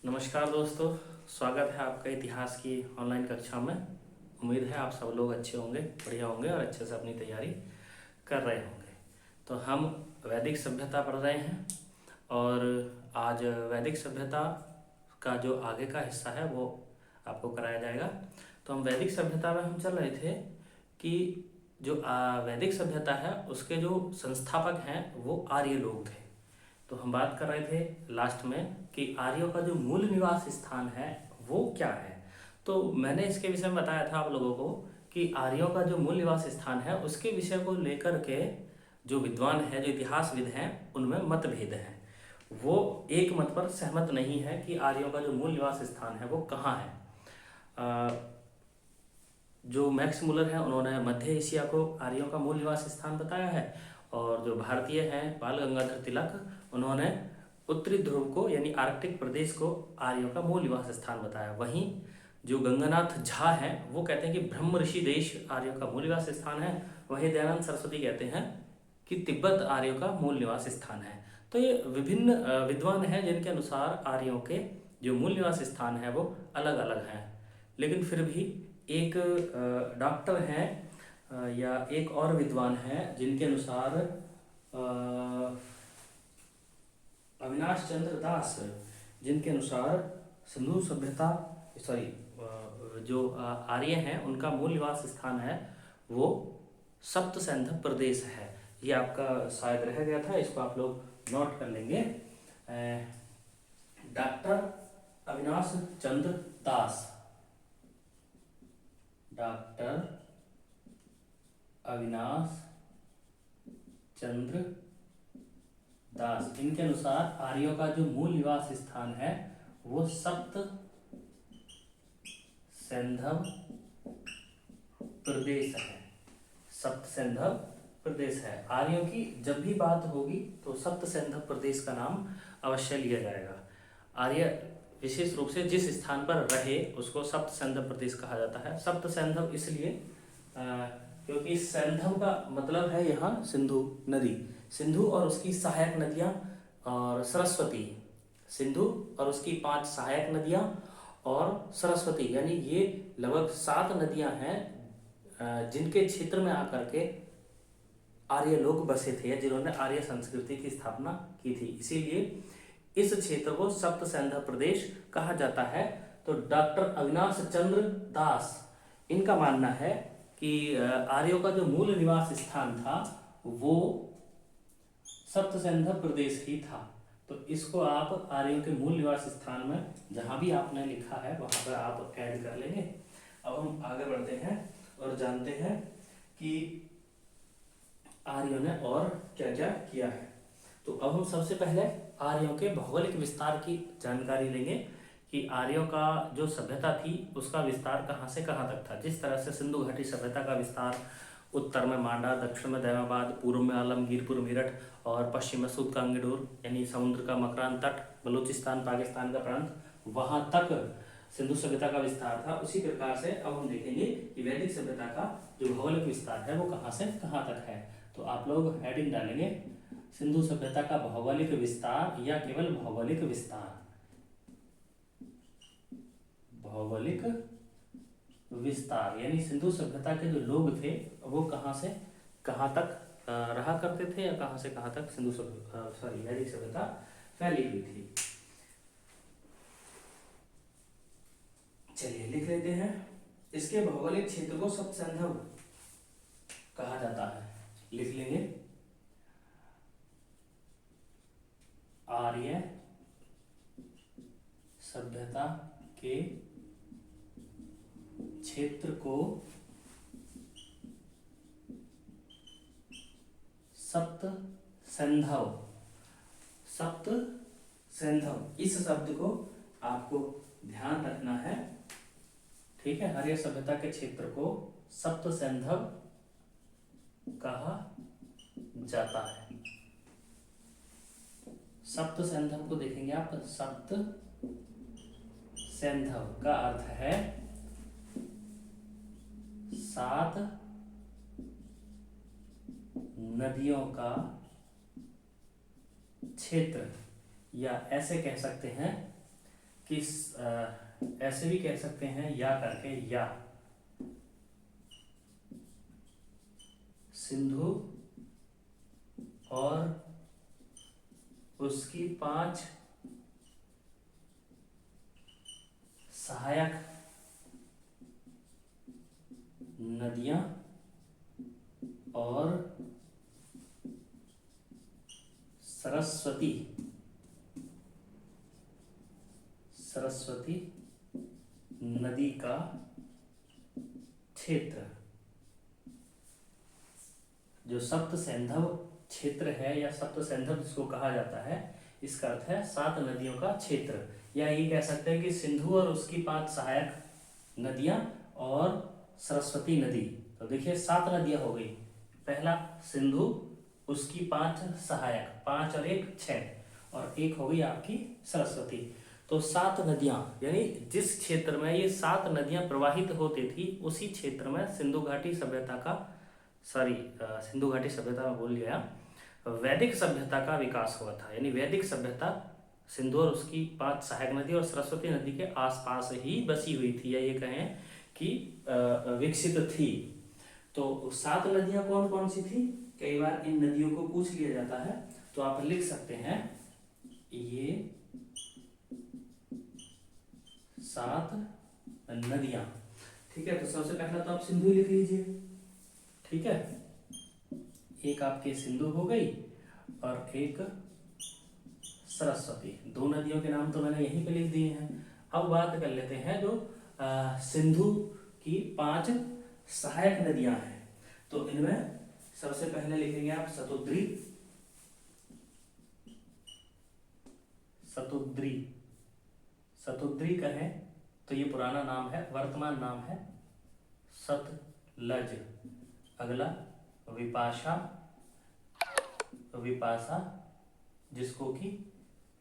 नमस्कार दोस्तों, स्वागत है आपका इतिहास की ऑनलाइन कक्षा में। उम्मीद है आप सब लोग अच्छे होंगे, बढ़िया होंगे और अच्छे से अपनी तैयारी कर रहे होंगे। तो हम वैदिक सभ्यता पढ़ रहे हैं और आज वैदिक सभ्यता का जो आगे का हिस्सा है वो आपको कराया जाएगा। तो हम वैदिक सभ्यता में हम चल रहे थे कि जो वैदिक सभ्यता है उसके जो संस्थापक हैं वो आर्य लोग थे। तो हम बात कर रहे थे लास्ट में कि आर्यों का जो मूल निवास स्थान है वो क्या है। तो मैंने इसके विषय में बताया था आप लोगों को कि आर्यों का जो मूल निवास स्थान है उसके विषय को लेकर के जो विद्वान है, जो इतिहासविद हैं, उनमें मतभेद है। वो एक मत पर सहमत नहीं है कि आर्यों का जो मूल निवास स्थान है वो कहाँ है। जो मैक्स मुलर हैं उन्होंने मध्य एशिया को आर्यों का मूल निवास स्थान बताया है और जो भारतीय हैं बाल गंगाधर तिलक उन्होंने उत्तरी ध्रुव को यानी आर्कटिक प्रदेश को आर्यों का मूल निवास स्थान बताया। वहीं जो गंगानाथ झा हैं वो कहते हैं कि ब्रह्म ऋषि देश आर्यों का मूल निवास स्थान है। वहीं दयानंद सरस्वती कहते हैं कि तिब्बत आर्यों का मूल निवास स्थान है। तो ये विभिन्न विद्वान हैं जिनके अनुसार आर्यों के जो मूल निवास स्थान है वो अलग अलग हैं। लेकिन फिर भी एक डॉक्टर हैं या एक और विद्वान हैं जिनके अनुसार अविनाश चंद्र दास, जिनके अनुसार सिंधु सभ्यता सॉरी जो आर्य हैं उनका मूल निवास स्थान है वो सप्त सैंधव प्रदेश है। ये आपका शायद रह गया था, इसको आप लोग नोट कर लेंगे। डॉक्टर अविनाश चंद्र दास, डॉक्टर अविनाश चंद्र दास, इनके अनुसार आर्यों का जो मूल निवास स्थान है वो सप्त सैंधव प्रदेश है। सप्त सैंधव प्रदेश है। आर्यों की जब भी बात होगी तो सप्त सैंधव प्रदेश का नाम अवश्य लिया जाएगा। आर्य विशेष रूप से जिस स्थान पर रहे उसको सप्त सैंधव प्रदेश कहा जाता है। सप्त सैंधव इसलिए क्योंकि सैंधव का मतलब है यहाँ सिंधु नदी, सिंधु और उसकी सहायक नदियाँ और सरस्वती, सिंधु और उसकी 5 सहायक नदियाँ और सरस्वती, यानी ये लगभग 7 नदियाँ हैं जिनके क्षेत्र में आकर के आर्य लोग बसे थे या जिन्होंने आर्य संस्कृति की स्थापना की थी। इसीलिए इस क्षेत्र को सप्त सैंधव प्रदेश कहा जाता है। तो डॉक्टर अविनाश चंद्र दास, इनका मानना है कि आर्यों का जो मूल निवास स्थान था वो सप्त सैंधव प्रदेश ही था। तो इसको आप आर्यों के मूल निवास स्थान में जहां भी आपने लिखा है वहां पर आप ऐड कर लेंगे। अब हम आगे बढ़ते हैं और जानते हैं कि आर्यों ने और क्या क्या किया है। तो अब हम सबसे पहले आर्यों के भौगोलिक विस्तार की जानकारी लेंगे कि आर्यों का जो सभ्यता थी उसका विस्तार कहाँ से कहाँ तक था। जिस तरह से सिंधु घाटी सभ्यता का विस्तार उत्तर में मांडा, दक्षिण में दैमाबाद, पूर्व में आलमगीरपुर मेरठ और पश्चिम में सूद कांगीडोर यानी समुद्र का मकरान तट, बलूचिस्तान पाकिस्तान का प्रांत, वहां तक सिंधु सभ्यता का विस्तार था। उसी प्रकार से अब हम देखेंगे कि वैदिक सभ्यता का जो भौगोलिक विस्तार है वो कहाँ से कहाँ तक है। तो आप लोग हेडिंग डालेंगे सिंधु सभ्यता का भौगोलिक विस्तार या केवल भौगोलिक विस्तार। भौगोलिक विस्तार यानी सिंधु सभ्यता के जो लोग थे वो कहाँ से कहाँ तक रहा करते थे या कहाँ से कहाँ तक सिंधु वैदिक सभ्यता फैली हुई थी। चलिए लिख लेते हैं। इसके भौगोलिक क्षेत्र को सप्त सैंधव कहा जाता है। लिख लेंगे आर्य सभ्यता के क्षेत्र को सप्त सैंधव, सप्त सैंधव इस शब्द को आपको ध्यान रखना है, ठीक है। आर्य सभ्यता के क्षेत्र को सप्त सैंधव कहा जाता है। सप्त सैंधव को देखेंगे आप, सप्त सैंधव का अर्थ है 7 नदियों का क्षेत्र, या ऐसे कह सकते हैं किस ऐसे भी कह सकते हैं या करके, या सिंधु और उसकी 5 सहायक नदियां और सरस्वती नदी का क्षेत्र, जो सप्त सैंधव क्षेत्र है या सप्त सैंधव जिसको कहा जाता है, इसका अर्थ है 7 नदियों का क्षेत्र। या ये कह सकते हैं कि सिंधु और उसकी 5 सहायक नदियां और सरस्वती नदी। तो देखिए 7 नदियां हो गई। पहला सिंधु, उसकी 5 सहायक, 5 और 1 6, और एक हो गई आपकी सरस्वती। तो 7 नदियां, यानी जिस क्षेत्र में ये 7 नदियां प्रवाहित होती थी उसी क्षेत्र में सिंधु घाटी सभ्यता का, सिंधु घाटी सभ्यता में भूल गया, वैदिक सभ्यता का विकास हुआ था। यानी वैदिक सभ्यता सिंधु और उसकी 5 सहायक नदी और सरस्वती नदी के आसपास ही बसी हुई थी, या ये कहें कि विकसित थी। तो 7 नदियां कौन कौन सी थी? कई बार इन नदियों को पूछ लिया जाता है, तो आप लिख सकते हैं ये 7 नदियां। ठीक है, तो सबसे पहला तो आप सिंधु लिख लीजिए। ठीक है, एक आपके सिंधु हो गई और एक सरस्वती। 2 नदियों के नाम तो मैंने यहीं पे लिख दिए हैं। अब बात कर लेते हैं जो सिंधु की 5 सहायक नदियां हैं। तो इनमें सबसे पहले लिखेंगे आप सतुद्री। सतुद्री कहें तो ये पुराना नाम है, वर्तमान नाम है सतलज। अगला विपाशा जिसको कि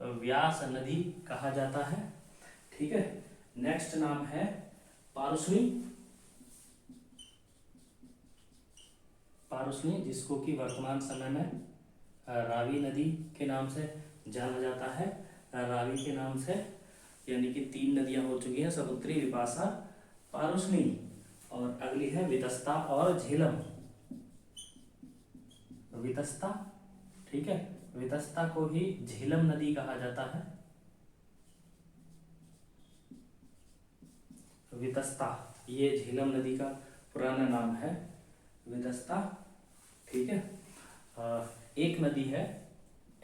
व्यास नदी कहा जाता है। ठीक है, नेक्स्ट नाम है पारुष्णी जिसको कि वर्तमान समय में रावी नदी के नाम से जाना जाता है। रावी के नाम से, यानी कि 3 नदियां हो चुकी हैं, समुद्री, विपाशा, पारुष्णी, और अगली है वितस्ता और झेलम। वितस्ता, ठीक है, वितस्ता को ही झेलम नदी कहा जाता है। वितस्ता, ये झेलम नदी का पुराना नाम है वितस्ता। ठीक है, एक नदी है,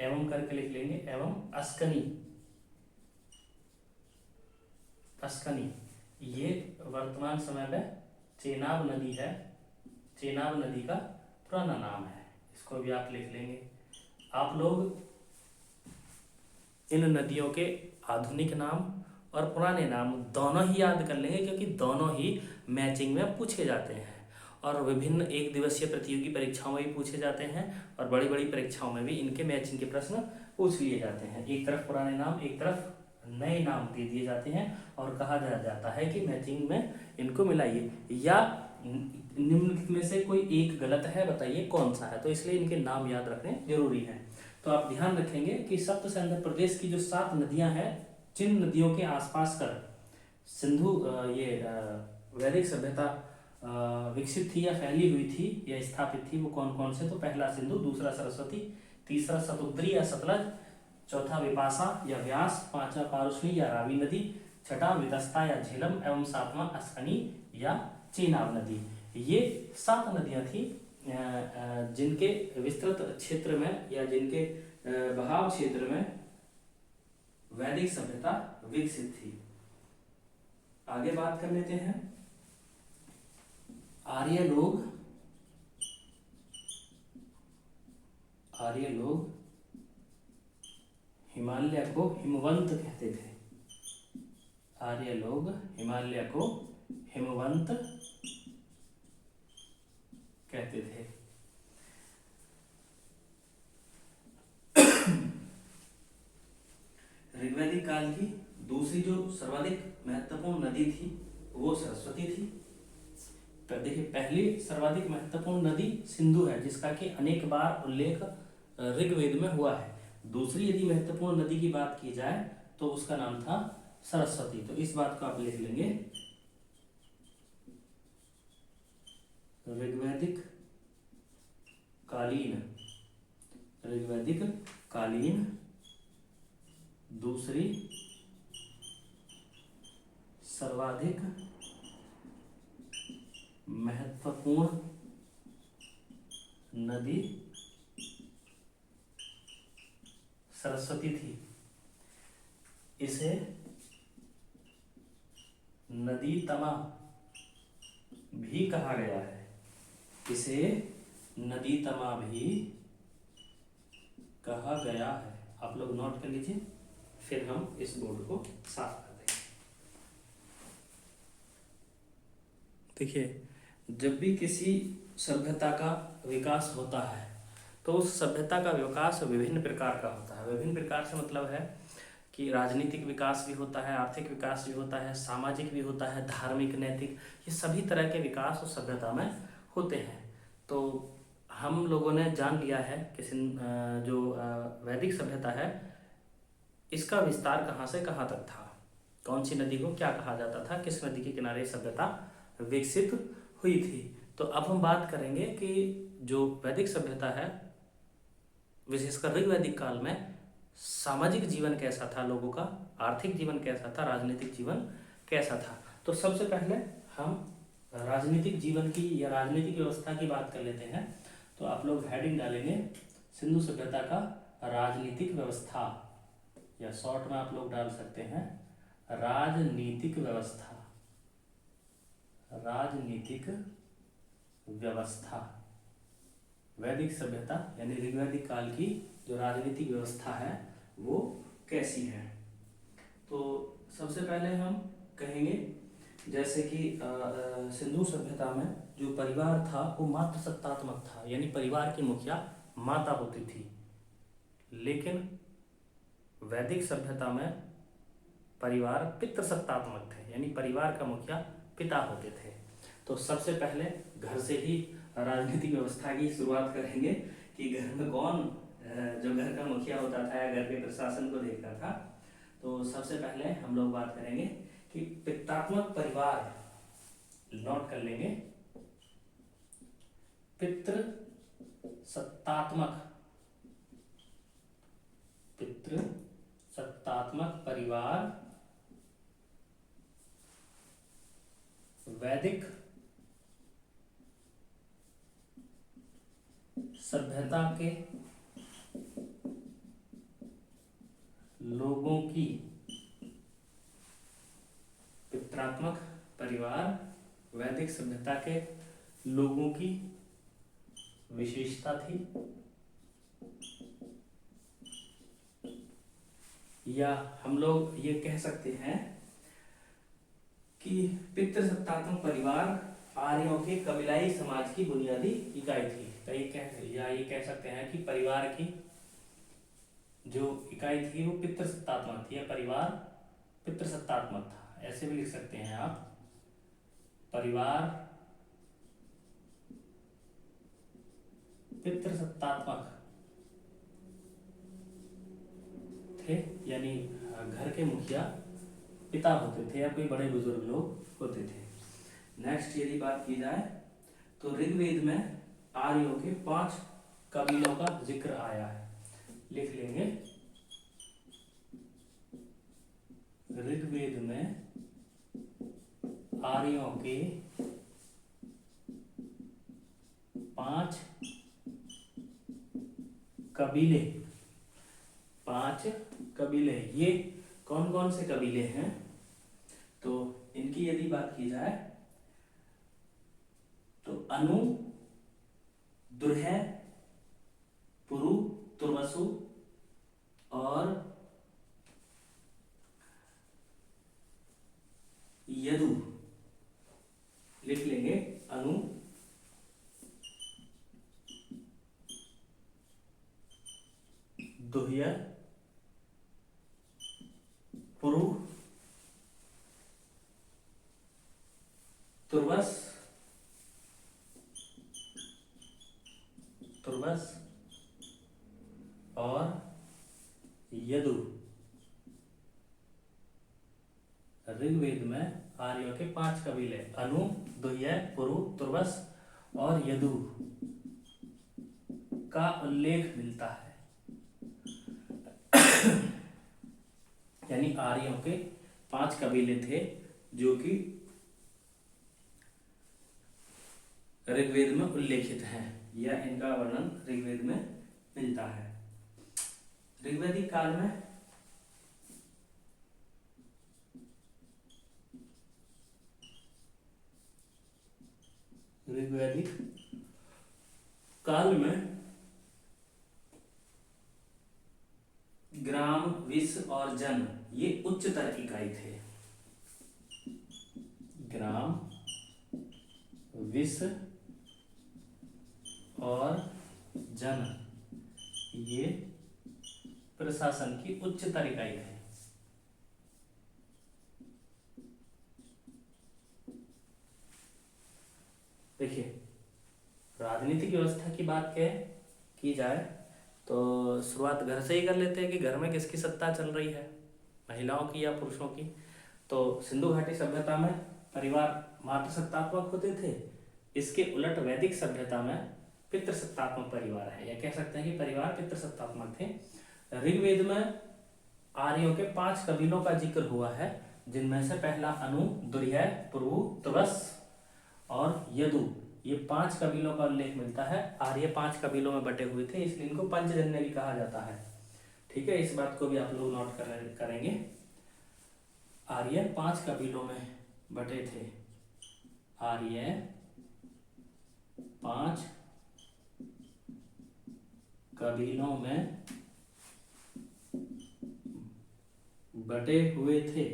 एवं करके लिख लेंगे, एवं अस्कनी, ये वर्तमान समय में चेनाब नदी है। चेनाब नदी का पुराना नाम है, इसको भी आप लिख लेंगे। आप लोग इन नदियों के आधुनिक नाम और पुराने नाम दोनों ही याद कर लेंगे, क्योंकि दोनों ही मैचिंग में पूछे जाते हैं और विभिन्न 1 दिवसीय प्रतियोगी परीक्षाओं में भी पूछे जाते हैं और बड़ी बड़ी परीक्षाओं में भी इनके मैचिंग के प्रश्न पूछ लिए जाते हैं। एक तरफ पुराने नाम, एक तरफ नए नाम दे दिए जाते हैं और कहा जाता है कि मैचिंग में इनको मिलाइए, या निम्नलिखित में से कोई एक गलत है, बताइए कौन सा है। तो इसलिए इनके नाम याद रखने जरूरी है। तो आप ध्यान रखेंगे कि सप्त सैंधव प्रदेश की जो 7 नदियां हैं, जिन नदियों के आसपास कर सिंधु वैदिक सभ्यता विकसित थी या फैली हुई थी या स्थापित थी, वो कौन कौन से? तो पहला सिंधु, दूसरा सरस्वती, तीसरा सतुद्री या सतलज, चौथा विपाशा या व्यास, पांचवा पारुष्णी या रावी नदी, छठा वितस्ता या झेलम, एवं 7वां अस्कनी या चेनाब नदी। ये 7 नदियां थी जिनके विस्तृत क्षेत्र में या जिनके बहाव क्षेत्र में वैदिक सभ्यता विकसित थी। आगे बात कर लेते हैं। आर्य लोग हिमालय को हिमवंत कहते थे। आर्य लोग हिमालय को हिमवंत कहते थे। ऋग्वैदिक काल की दूसरी जो सर्वाधिक महत्वपूर्ण नदी थी वो सरस्वती थी। देखिए, पहली सर्वाधिक महत्वपूर्ण नदी सिंधु है, जिसका कि अनेक बार उल्लेख ऋग्वेद में हुआ है। दूसरी यदि महत्वपूर्ण नदी की बात की जाए तो उसका नाम था सरस्वती। तो इस बात को आप लिख लेंगे, ऋग्वैदिक कालीन, ऋग्वैदिक कालीन दूसरी सर्वाधिक महत्वपूर्ण नदी सरस्वती थी। इसे नदी तमा भी कहा गया है, इसे नदी तमा भी कहा गया है। आप लोग नोट कर लीजिए, फिर हम इस बोर्ड को साफ कर देंगे। देखिए, जब भी किसी सभ्यता का विकास होता है तो उस सभ्यता का विकास विभिन्न प्रकार का होता है। विभिन्न प्रकार से मतलब है कि राजनीतिक विकास भी होता है, आर्थिक विकास भी होता है, सामाजिक भी होता है, धार्मिक, नैतिक, ये सभी तरह के विकास उस सभ्यता में होते हैं। तो हम लोगों ने जान लिया है कि जो वैदिक सभ्यता है इसका विस्तार कहाँ से कहाँ तक था, कौन सी नदी को क्या कहा जाता था, किस नदी के किनारे सभ्यता विकसित हुई थी। तो अब हम बात करेंगे कि जो वैदिक सभ्यता है, विशेषकर ऋग्वैदिक काल में सामाजिक जीवन कैसा था लोगों का, आर्थिक जीवन कैसा था, राजनीतिक जीवन कैसा था। तो सबसे पहले हम राजनीतिक जीवन की या राजनीतिक व्यवस्था की बात कर लेते हैं। तो आप लोग हेडिंग डालेंगे सिंधु सभ्यता का राजनीतिक व्यवस्था, या शॉर्ट में आप लोग डाल सकते हैं राजनीतिक व्यवस्था, राजनीतिक व्यवस्था। वैदिक सभ्यता यानी ऋग्वैदिक काल की जो राजनीतिक व्यवस्था है वो कैसी है। तो सबसे पहले हम कहेंगे जैसे कि सिंधु सभ्यता में जो परिवार था वो मातृ सत्तात्मक था, यानी परिवार की मुखिया माता होती थी। लेकिन वैदिक सभ्यता में परिवार पितृसत्तात्मक थे, यानी परिवार का मुखिया पिता होते थे। तो सबसे पहले घर से ही राजनीतिक व्यवस्था की शुरुआत करेंगे कि घर में कौन जो घर का मुखिया होता था या घर के प्रशासन को देखता था। तो सबसे पहले हम लोग बात करेंगे कि पितृत्मक परिवार, नोट कर लेंगे, पितृसत्तात्मक, पितृसत्तात्मक परिवार वैदिक सभ्यता के लोगों की, पितृत्मक परिवार वैदिक सभ्यता के लोगों की विशेषता थी, या हम लोग ये कह सकते हैं कि पितृसत्तात्मक परिवार आर्यों के कबीलाई समाज की बुनियादी इकाई थी। ये कह सकते हैं कि परिवार की जो इकाई थी वो पितृसत्तात्मक थी, या परिवार पितृसत्तात्मक था, ऐसे भी लिख सकते हैं आप। परिवार पितृसत्तात्मक थे, यानी घर के मुखिया पिता होते थे या कोई बड़े बुजुर्ग लोग होते थे। नेक्स्ट यदि बात की जाए तो ऋग्वेद में आर्यों के 5 कबीलों का जिक्र आया है, लिख लेंगे। ऋग्वेद में आर्यों के 5 कबीले, 5 कबीले, ये कौन कौन से कबीले हैं? तो इनकी यदि बात की जाए तो अनु, दुर्हे, पुरु, तुर्वसु और यदु, लिख लेंगे। अनु, दुह्य, पुरु, तुर्वस, और यदु। ऋग्वेद में आर्यों के 5 कबीले अनु, दुह्य, पुरु, तुर्वस और यदु का उल्लेख मिलता है। यानी आर्यों के 5 कबीले थे जो कि ऋग्वेद में उल्लेखित हैं या इनका वर्णन ऋग्वेद में मिलता है। ऋग्वैदिक काल में ग्राम, विश्व और जन ये उच्चतर इकाई थे। ग्राम, विश्व और जन ये प्रशासन की उच्चतर इकाई है। देखिए, राजनीतिक व्यवस्था की बात की जाए तो शुरुआत घर से ही कर लेते हैं कि घर में किसकी सत्ता चल रही है, महिलाओं की या पुरुषों की। तो सिंधु घाटी सभ्यता में परिवार मातृसत्तात्मक होते थे। इसके उलट वैदिक सभ्यता में पितृसत्तात्मक परिवार है, या कह सकते हैं कि परिवार पितृसत्तात्मक थे। ऋग्वेद में आर्यों के 5 कबीलों का जिक्र हुआ है, जिनमें से पहला अनु, दुर्य, पुरु, तुर्वस और यदु, ये 5 कबीलों का उल्लेख मिलता है। आर्य 5 कबीलों में बटे हुए थे, इसलिए इनको पंचजन्य भी कहा जाता है। ठीक है, इस बात को भी आप लोग नोट करेंगे। आर्य 5 कबीलों में बटे थे। आर्य 5 कबीलों में बटे हुए थे,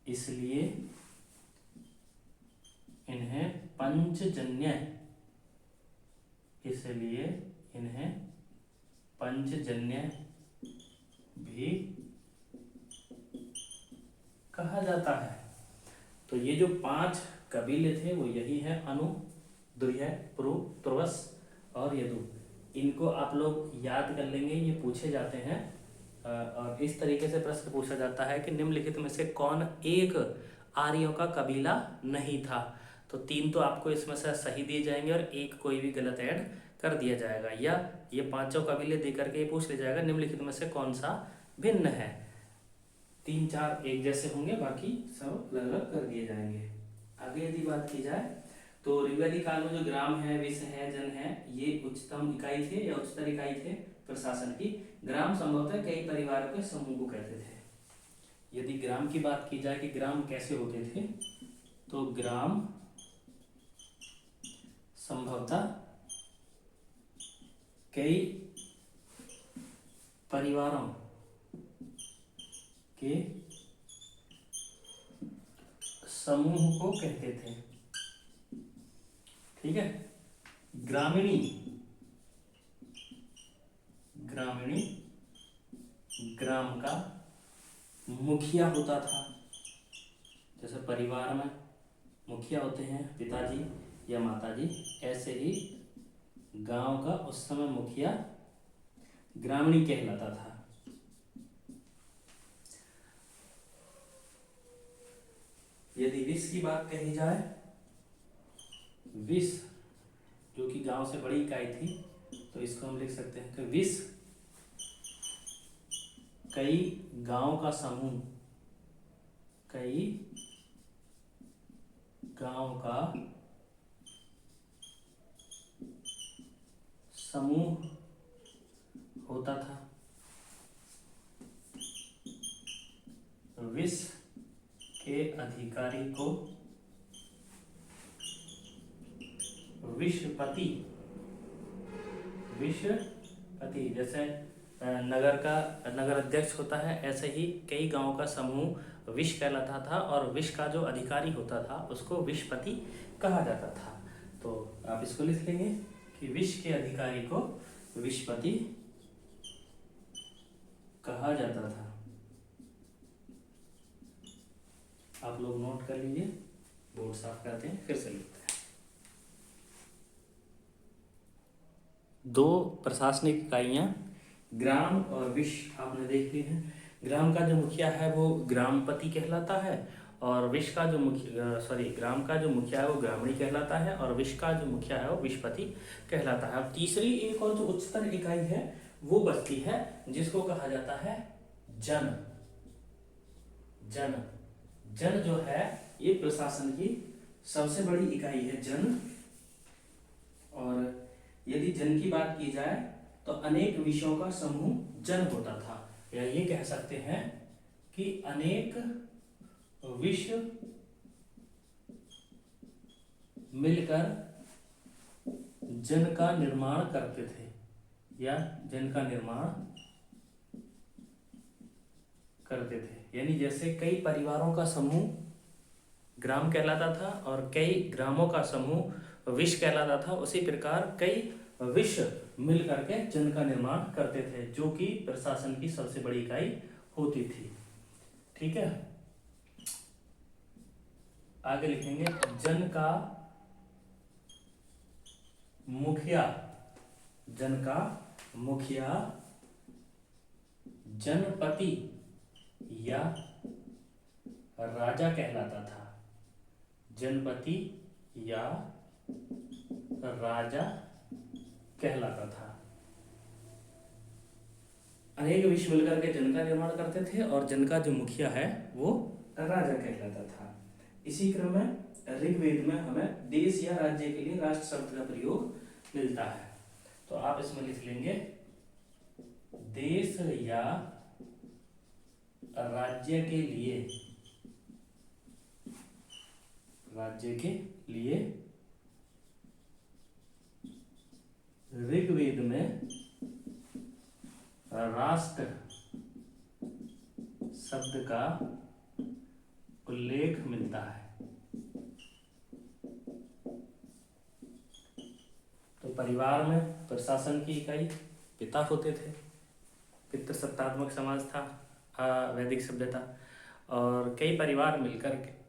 इसलिए इन्हें पंचजन्य भी कहा जाता है। तो ये जो 5 कबीले थे वो यही है, अनु, दुर्य, पुरु, तुर्वस और यदु। इनको आप लोग याद कर लेंगे, ये पूछे जाते हैं। और इस तरीके से प्रश्न पूछा जाता है कि निम्नलिखित में से कौन एक आर्यों का कबीला नहीं था। तो 3 तो आपको इसमें से सही दिए जाएंगे और एक कोई भी गलत ऐड कर दिया जाएगा, या ये 5 कबीले देकर के पूछ लिया जाएगा निम्नलिखित में से कौन सा भिन्न है। 3, 4 एक जैसे होंगे, बाकी सब अलग अलग कर दिए जाएंगे। आगे यदि बात की जाए तो ऋग्वैदिक काल में जो ग्राम है, विश्व है, जन है, ये उच्चतम इकाई थे या उच्चतर इकाई थे प्रशासन की। ग्राम संभवतः कई परिवारों के समूह को कहते थे। यदि ग्राम की बात की जाए कि ग्राम कैसे होते थे, तो ग्राम संभवतः कई परिवारों के समूह को कहते थे। ठीक है, ग्रामीणी ग्राम का मुखिया होता था। जैसे परिवार में मुखिया होते हैं पिताजी या माताजी, ऐसे ही गांव का उस समय मुखिया ग्रामीणी कहलाता था। यदि विश्व की बात कही जाए, विश्व जो कि गांव से बड़ी इकाई थी, तो इसको हम लिख सकते हैं कि विश्व कई गांव का समूह होता था। विश्व के अधिकारी को विश्वपति, जैसे नगर अध्यक्ष होता है, ऐसे ही कई गांवों का समूह विश्व कहलाता था, और विश्व का जो अधिकारी होता था उसको विश्वपति कहा जाता था। तो आप इसको लिख लेंगे कि विश्व के अधिकारी को विश्वपति कहा जाता था। आप लोग नोट कर लीजिए, बोर्ड साफ करते हैं, फिर से लिखते हैं। 2 प्रशासनिक इकाइयां ग्राम और विश आपने देख ली है। ग्राम का जो मुखिया है वो ग्रामपति कहलाता है, और विश का जो ग्राम का जो मुखिया है वो ग्रामीण कहलाता है, और विश का जो मुखिया है वो विशपति कहलाता है। अब तीसरी एक और जो उच्चतर इकाई है वो बचती है, जिसको कहा जाता है जन। जन जन जो है ये प्रशासन की सबसे बड़ी इकाई है, जन। और यदि जन की बात की जाए तो अनेक विषयों का समूह जन होता था, या ये कह सकते हैं कि अनेक विषय मिलकर जन का निर्माण करते थे, या जन का निर्माण करते थे। यानी जैसे कई परिवारों का समूह ग्राम कहलाता था और कई ग्रामों का समूह विश्व कहलाता था, उसी प्रकार कई विश्व मिल करके जन का निर्माण करते थे, जो कि प्रशासन की सबसे बड़ी इकाई होती थी। ठीक है, आगे लिखेंगे जन का मुखिया। जन का मुखिया जनपति या राजा कहलाता था। जनपति या राजा कहलाता था। अनेक विश्व मिलकर के जन का निर्माण करते थे, और जन का जो मुखिया है वो राजा कहलाता था। इसी क्रम में ऋग्वेद में हमें देश या राज्य के लिए राष्ट्र शब्द का प्रयोग मिलता है। तो आप इसमें लिख लेंगे देश या राज्य के लिए, राज्य के लिए ऋग्वेद में राष्ट्र शब्द का उल्लेख मिलता है। तो परिवार में प्रशासन की इकाई पिता होते थे, पितृसत्तात्मक समाज था, वैदिक सभ्यता, और कई परिवार मिलकर के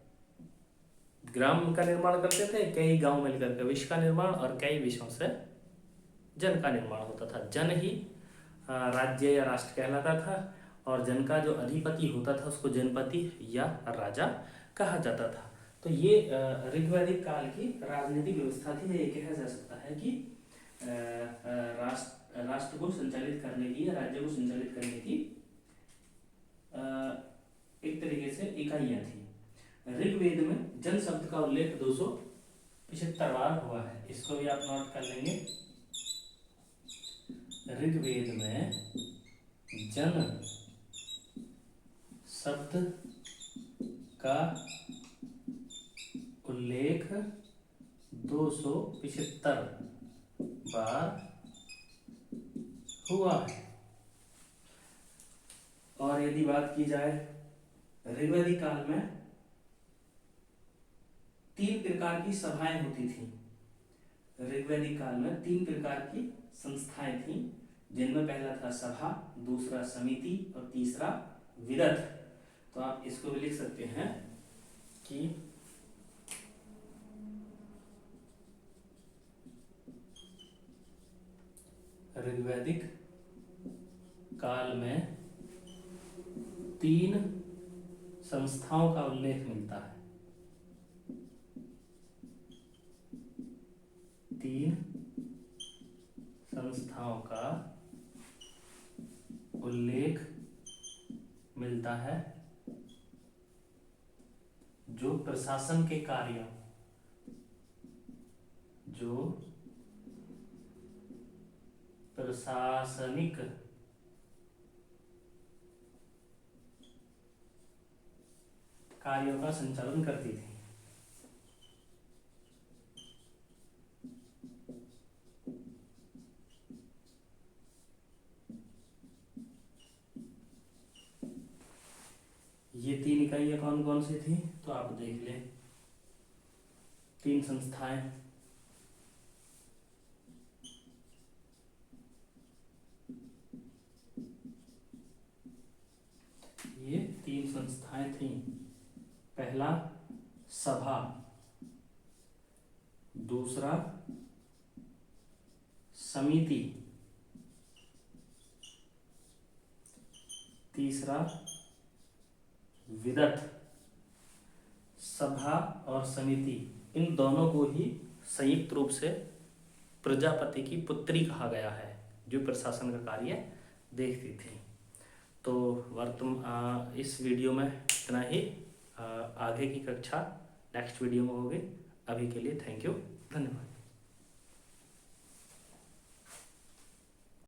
ग्राम का निर्माण करते थे, कई गांव मिलकर के विश्व का निर्माण, और कई विषयों से जन का निर्माण होता था। जन ही राज्य या राष्ट्र कहलाता था, और जन का जो अधिपति होता था उसको जनपति या राजा कहा जाता था। तो ये ऋग्वैदिक काल की राजनीतिक व्यवस्था थी। ये कहा जा सकता है कि राष्ट्र को संचालित करने की या राज्य को संचालित करने की एक तरीके से इकाइयां थी। ऋग्वेद में जन शब्द का उल्लेख 275 बार हुआ है, इसको भी आप नोट कर लेंगे। ऋग्वेद में जन शब्द का उल्लेख 275 बार हुआ है। और यदि बात की जाए ऋग्वैदिक काल में 3 प्रकार की सभाएं होती थी। ऋग्वैदिक काल में 3 प्रकार की संस्थाएं थी, जिनमें पहला था सभा, दूसरा समिति और तीसरा विरध। तो आप इसको भी लिख सकते हैं कि ऋग्वैदिक काल में 3 संस्थाओं का उल्लेख मिलता है। 3 संस्थाओं का उल्लेख मिलता है जो प्रशासन के कार्यों, जो प्रशासनिक कार्यों का संचालन करती थी। ये 3 इकाइयां कौन कौन सी थी, तो आप देख लें। 3 संस्थाएं, ये 3 संस्थाएं थी। पहला सभा, दूसरा समिति तीसरा विदत सभा और समिति, इन दोनों को ही संयुक्त रूप से प्रजापति की पुत्री कहा गया है, जो प्रशासन का कार्य देखती थी। तो वर्तमान इस वीडियो में इतना ही। आगे की कक्षा नेक्स्ट वीडियो में होगी। अभी के लिए थैंक यू, धन्यवाद।